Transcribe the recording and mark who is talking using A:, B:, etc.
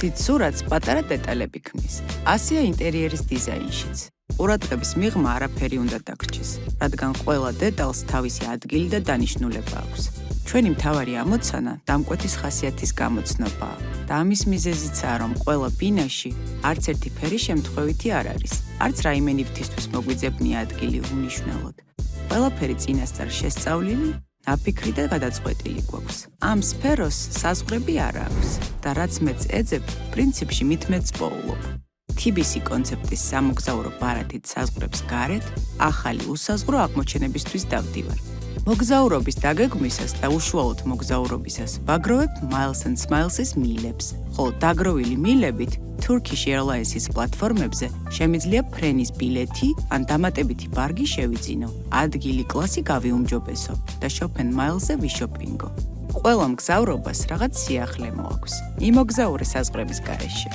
A: დიდ სურათს პატარა დეტალები ქმნის. ასეა ინტერიერის დიზაინშიც. ყურადღების მიღმა არაფერი უნდა დაგრჩეს, რადგან ყველა დეტალს თავისი ადგილი და დანიშნულება აქვს. ჩვენი მთავარი ამოცანა დამკვეთის ხასიათის გამოცნობაა და ამის მიზეზიცაა, რომ ყველა ბინაში არც ერთი ფერი შემთხვევითი არ არის, არც რაიმე ნივთისთვის მოგვიძებნია ადგილი უმნიშვნელოდ. ყველაფერი წინასწარ შესწავლილი, ნაფიქრი და გადაწყვეტილი გვაქვს. ამ სფეროს საზღვრები არ აქვს და რაც მეც ეძებ, პრინციპში მით მეც პოულობ. TBC კონცეფტის სამოგზაურო ბარათით საზღვრებს გარეთ, ახალი უსაზღვრო აღმოჩენებისთვის დავდივარ. მოგზაურობის დაგეგმვისას და უშუალოდ მოგზაურობისას ვაგროვებ Miles and Smiles-ის მილებს, ხოლო დაგროვილი მილებით Turkish Airlines-ის პლატფორმებზე შემიძლია ფრენის ბილეთი ან დამატებითი ბარგი შევიძინო, ადგილი კლასი გავიუმჯობესო და Shop and Miles-ზე ვიშოპინგო. ყველა მგზავრობას რაღაც სიახლე მოაქვს. იმოგზაურე საზღვრების გარეშე.